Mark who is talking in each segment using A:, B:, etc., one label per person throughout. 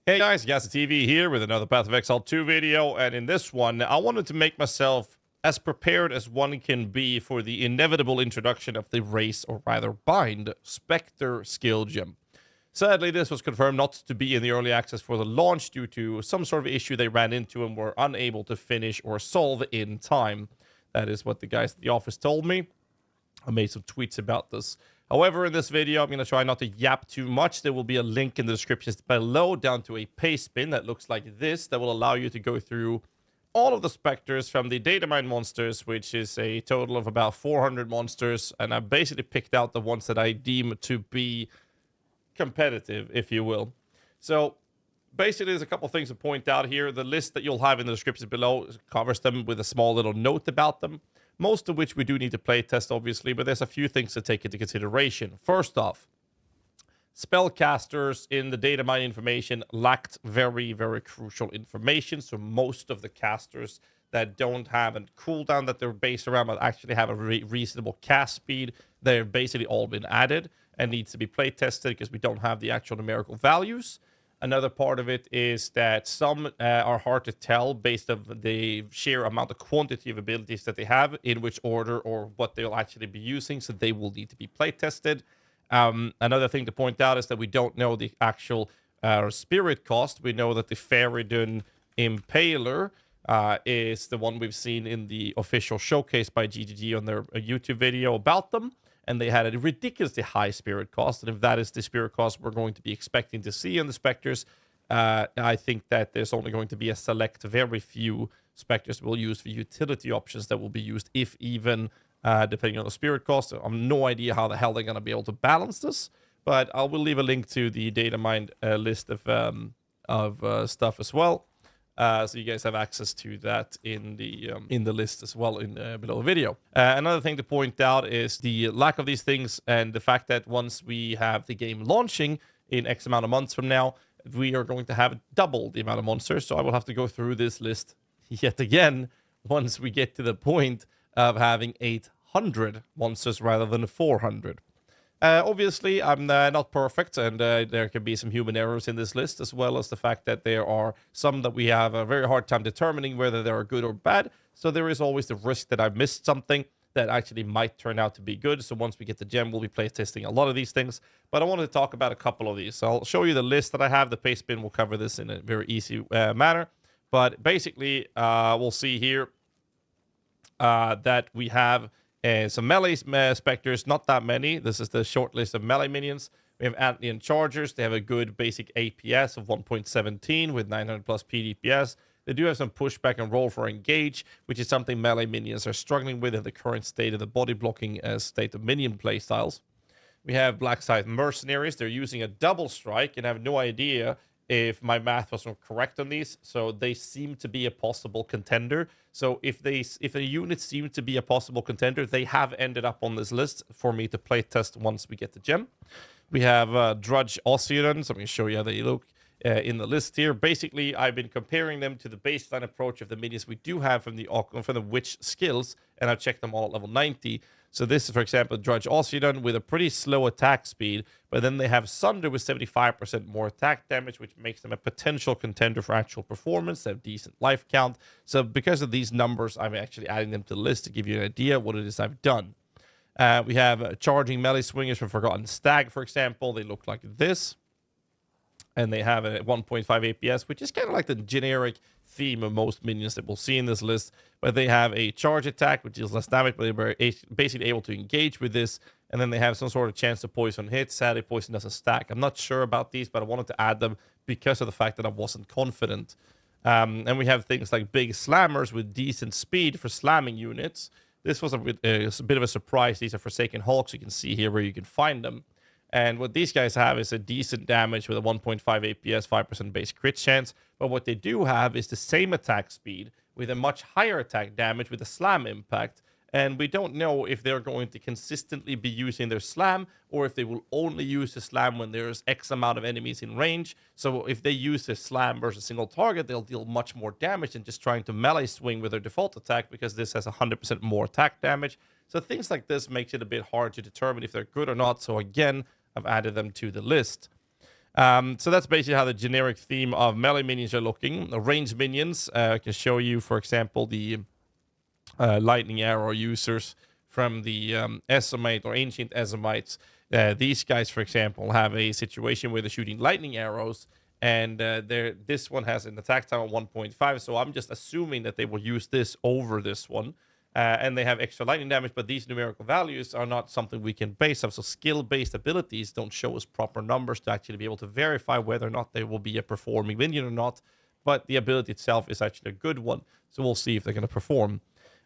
A: Hey guys, GHAZZY TV here with another Path of Exile 2 video, and in this one, I wanted to make myself as prepared as one can be for the inevitable introduction of the race, or rather bind, Spectre skill gem. Sadly, this was confirmed not to be in the early access for the launch due to some sort of issue they ran into and were unable to finish or solve in time. That is what the guys at the office told me. I made some tweets about this. However, in this video, I'm going to try not to yap too much. There will be a link in the descriptions below down to a paste bin that looks like this that will allow you to go through all of the Spectres from the data mine monsters, which is a total of about 400 monsters. And I basically picked out the ones that I deem to be competitive, if you will. So basically, there's a couple things to point out here. The list that you'll have in the descriptions below covers them with a small little note about them. Most of which we do need to play test, obviously, but there's a few things to take into consideration. First off, spellcasters in the data mine information lacked very, very crucial information. So most of the casters that don't have a cooldown that they're based around but actually have a reasonable cast speed, they've basically all been added and needs to be play tested because we don't have the actual numerical values. Another part of it is that some are hard to tell based on the sheer amount of quantity of abilities that they have, in which order or what they'll actually be using, so they will need to be play tested. Another thing to point out is that we don't know the actual spirit cost. We know that the Faridun Impaler is the one we've seen in the official showcase by GGG on their YouTube video about them. And they had a ridiculously high spirit cost. And if that is the spirit cost we're going to be expecting to see in the Spectres, I think that there's only going to be a select, very few Spectres we'll use for utility options that will be used, if even, depending on the spirit cost. I have no idea how the hell they're going to be able to balance this. But I will leave a link to the data mine list of stuff as well. So you guys have access to that in the list as well in below the video. Another thing to point out is the lack of these things and the fact that once we have the game launching in X amount of months from now, we are going to have double the amount of monsters. So I will have to go through this list yet again once we get to the point of having 800 monsters rather than 400. Obviously, I'm not perfect, and there can be some human errors in this list, as well as the fact that there are some that we have a very hard time determining whether they are good or bad. So there is always the risk that I've missed something that actually might turn out to be good. So once we get the gem, we'll be play testing a lot of these things. But I wanted to talk about a couple of these. So I'll show you the list that I have. The paste bin will cover this in a very easy manner. But basically, we'll see here that we have some melee Spectres, not that many. This is the short list of melee minions. We have Antlion Chargers. They have a good basic APS of 1.17 with 900 plus PDPS. They do have some pushback and roll for engage, which is something melee minions are struggling with in the current state of the body blocking state of minion playstyles. We have Black Scythe Mercenaries. They're using a double strike, and I have no idea if my math was correct on these. So they seem to be a possible contender. So if a unit seems to be a possible contender, they have ended up on this list for me to play test once we get the gem. We have Drudge Ossirans. So I'm going to show you how they look in the list here. Basically, I've been comparing them to the baseline approach of the minions we do have from the witch skills, and I've checked them all at level 90. So this is, for example, Drudge Ossiran with a pretty slow attack speed, but then they have Sunder with 75% more attack damage, which makes them a potential contender for actual performance. They have decent life count. So because of these numbers, I'm actually adding them to the list to give you an idea what it is I've done. We have Charging Melee Swingers from Forgotten Stag, for example. They look like this. And they have a 1.5 APS, which is kind of like the generic theme of most minions that we'll see in this list. But they have a charge attack, which deals less damage, but they're basically able to engage with this. And then they have some sort of chance to poison hit. Sadly, poison doesn't stack. I'm not sure about these, but I wanted to add them because of the fact that I wasn't confident. And we have things like big slammers with decent speed for slamming units. This was a bit of a surprise. These are Forsaken Hulks. You can see here where you can find them. And what these guys have is a decent damage with a 1.5 APS, 5% base crit chance. But what they do have is the same attack speed with a much higher attack damage with a slam impact. And we don't know if they're going to consistently be using their slam or if they will only use the slam when there's X amount of enemies in range. So if they use the slam versus a single target, they'll deal much more damage than just trying to melee swing with their default attack, because this has 100% more attack damage. So things like this makes it a bit hard to determine if they're good or not. So again, I've added them to the list. So that's basically how the generic theme of melee minions are looking. Ranged minions, I can show you, for example, the lightning arrow users from the Esomite or ancient Esomites. These guys, for example, have a situation where they're shooting lightning arrows, and this one has an attack time of 1.5. So I'm just assuming that they will use this over this one. And they have extra lightning damage, but these numerical values are not something we can base off. So skill-based abilities don't show us proper numbers to actually be able to verify whether or not they will be a performing minion or not. But the ability itself is actually a good one. So we'll see if they're going to perform.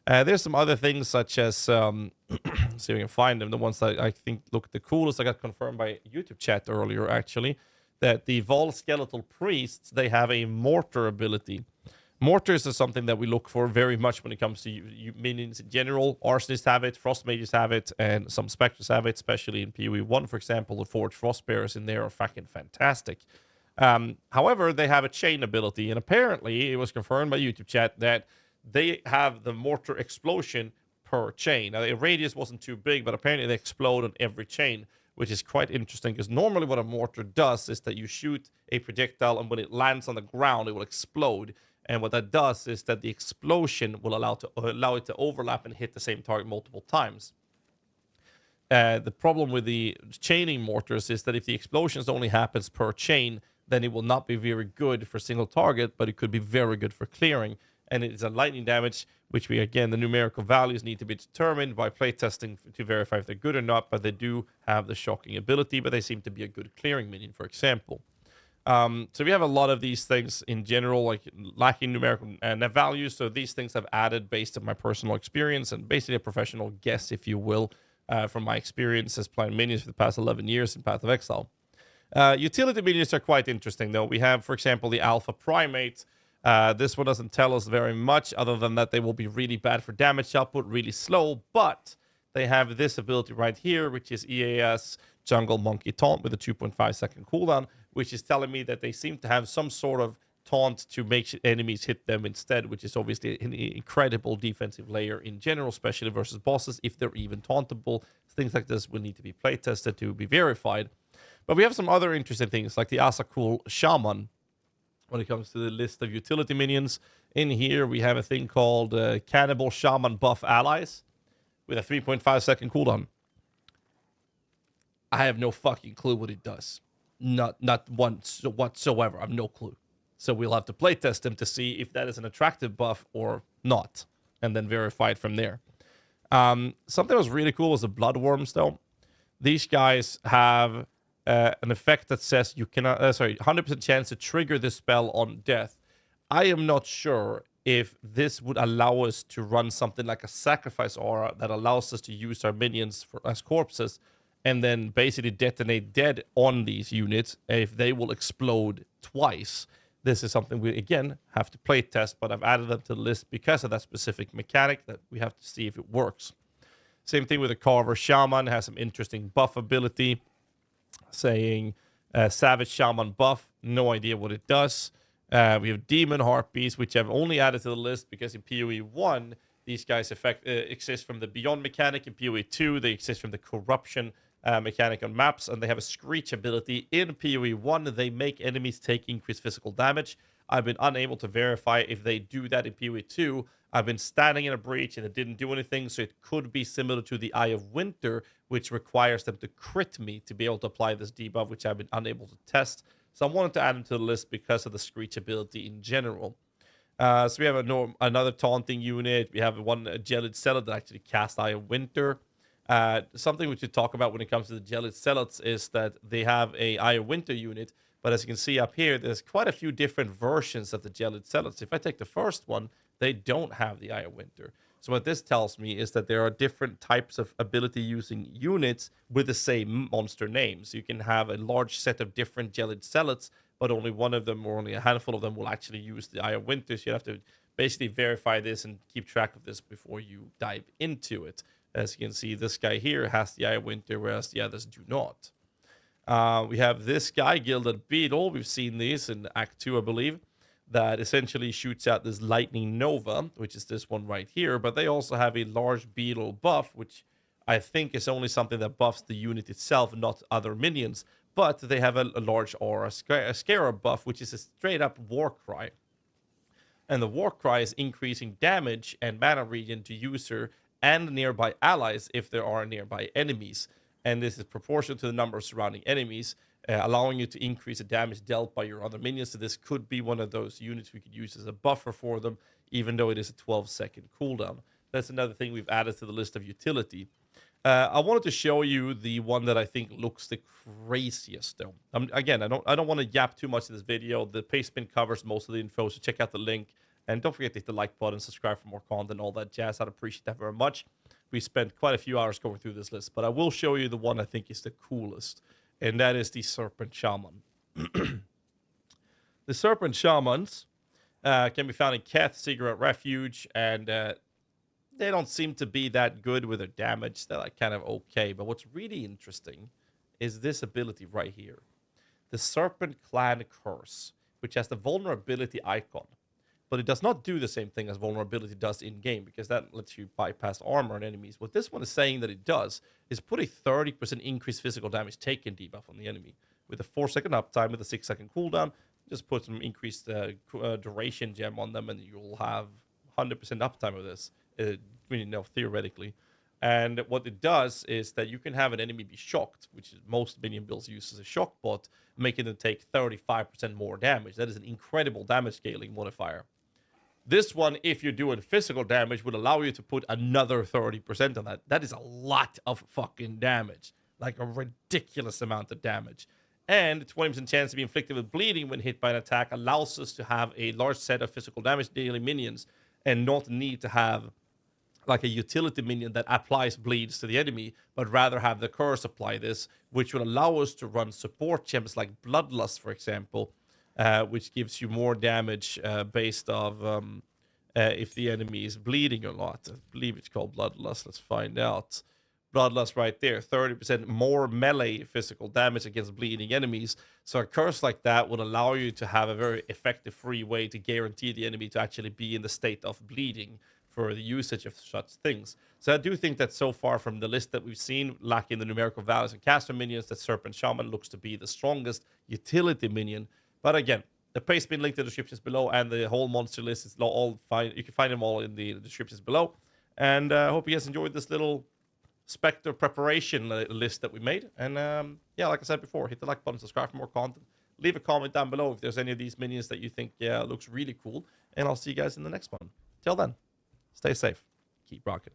A: There's some other things such as, see if we can find them. The ones that I think look the coolest, I got confirmed by YouTube chat earlier, actually, that the Vol Skeletal Priests, they have a Mortar ability. Mortars is something that we look for very much when it comes to minions in general. Arsonists have it, Frost Mages have it, and some Spectres have it, especially in PoE 1, for example. The Forged Frostbearers in there are fucking fantastic. However, they have a chain ability, and apparently it was confirmed by YouTube chat that they have the mortar explosion per chain. Now, the radius wasn't too big, but apparently they explode on every chain, which is quite interesting, because normally what a mortar does is that you shoot a projectile, and when it lands on the ground, it will explode. And what that does is that the explosion will allow it to overlap and hit the same target multiple times. The problem with the chaining mortars is that if the explosions only happens per chain, then it will not be very good for single target, but it could be very good for clearing. And it is a lightning damage, which the numerical values need to be determined by playtesting to verify if they're good or not, but they do have the shocking ability, but they seem to be a good clearing minion, for example. So we have a lot of these things in general, like lacking numerical values. So these things I've added based on my personal experience and basically a professional guess, if you will, from my experience as playing minions for the past 11 years in Path of Exile. Utility minions are quite interesting, though. We have, for example, the Alpha Primate. This one doesn't tell us very much other than that they will be really bad for damage output, really slow, but they have this ability right here, which is EAS Jungle Monkey Taunt with a 2.5 second cooldown, which is telling me that they seem to have some sort of taunt to make enemies hit them instead, which is obviously an incredible defensive layer in general, especially versus bosses, if they're even tauntable. Things like this will need to be playtested to be verified. But we have some other interesting things, like the Asakul Shaman. When it comes to the list of utility minions, in here we have a thing called Cannibal Shaman Buff Allies with a 3.5 second cooldown. I have no fucking clue what it does. Not once whatsoever. I have no clue. So we'll have to playtest them to see if that is an attractive buff or not, and then verify it from there. Something that was really cool was the Bloodworms, though. These guys have an effect that says you cannot, 100% chance to trigger this spell on death. I am not sure if this would allow us to run something like a sacrifice aura that allows us to use our minions as corpses and then basically detonate dead on these units if they will explode twice. This is something we, again, have to play test, but I've added them to the list because of that specific mechanic that we have to see if it works. Same thing with the Carver Shaman, has some interesting buff ability, saying Savage Shaman buff, no idea what it does. We have Demon Harpies, which I've only added to the list because in PoE 1, these guys exist from the Beyond mechanic. In PoE 2, they exist from the Corruption mechanic on maps, and they have a Screech ability. In PoE 1, they make enemies take increased physical damage. I've been unable to verify if they do that in PoE 2. I've been standing in a breach and it didn't do anything, so it could be similar to the Eye of Winter, which requires them to crit me to be able to apply this debuff, which I've been unable to test. So I wanted to add them to the list because of the Screech ability in general. So we have another taunting unit. We have one Gelid Zealot that actually casts Eye of Winter. Something we should talk about when it comes to the Gelid Zealots is that they have a Eye of Winter unit, but as you can see up here, there's quite a few different versions of the Gelid Zealots. If I take the first one, they don't have the Eye of Winter. So what this tells me is that there are different types of ability-using units with the same monster names. You can have a large set of different Gelid Zealots, but only one of them or only a handful of them will actually use the Eye of Winter. So you have to basically verify this and keep track of this before you dive into it. As you can see, this guy here has the Eye of Winter, whereas the others do not. We have this guy, Gilded Beetle. We've seen these in Act 2, I believe, that essentially shoots out this Lightning Nova, which is this one right here. But they also have a large beetle buff, which I think is only something that buffs the unit itself, not other minions. but they have a large aura scarab buff, which is a straight up war cry. And the war cry is increasing damage and mana regen to user and nearby allies if there are nearby enemies. And this is proportional to the number of surrounding enemies, allowing you to increase the damage dealt by your other minions. So this could be one of those units we could use as a buffer for them, even though it is a 12-second cooldown. That's another thing we've added to the list of utility. I wanted to show you the one that I think looks the craziest, though. Again, I don't want to yap too much in this video. The paste bin covers most of the info, so check out the link. And don't forget to hit the like button, subscribe for more content, all that jazz. I'd appreciate that very much. We spent quite a few hours going through this list, but I will show you the one I think is the coolest, and that is the Serpent Shaman. The Serpent Shamans can be found in Keth, Cigarette Refuge, and they don't seem to be that good with their damage. They're like kind of okay. But what's really interesting is this ability right here. The Serpent Clan Curse, which has the vulnerability icon. But it does not do the same thing as vulnerability does in-game, because that lets you bypass armor on enemies. What this one is saying that it does is put a 30% increased physical damage taken debuff on the enemy. With a 4-second uptime, with a 6-second cooldown, just put some increased duration gem on them, and you'll have 100% uptime of this. Theoretically. And what it does is that you can have an enemy be shocked, which is most minion builds use as a shock bot, making them take 35% more damage. That is an incredible damage scaling modifier. This one, if you're doing physical damage, would allow you to put another 30% on that. That is a lot of fucking damage. Like a ridiculous amount of damage. And 20% chance to be inflicted with bleeding when hit by an attack allows us to have a large set of physical damage dealing minions and not need to have like a utility minion that applies bleeds to the enemy, but rather have the curse apply this, which will allow us to run support gems like Bloodlust, for example, which gives you more damage based off if the enemy is bleeding or not. I believe it's called Bloodlust. Let's find out. Bloodlust right there, 30% more melee physical damage against bleeding enemies. So a curse like that would allow you to have a very effective free way to guarantee the enemy to actually be in the state of bleeding for the usage of such things. So I do think that so far from the list that we've seen, lacking the numerical values and caster minions, that Serpent Shaman looks to be the strongest utility minion. But again, the paste bin link to the descriptions below, and the whole monster list is all fine. You can find them all in the descriptions below. And I hope you guys enjoyed this little Spectre preparation list that we made. And yeah, like I said before, hit the like button, subscribe for more content. Leave a comment down below if there's any of these minions that you think looks really cool. And I'll see you guys in the next one. Till then, stay safe. Keep rocking.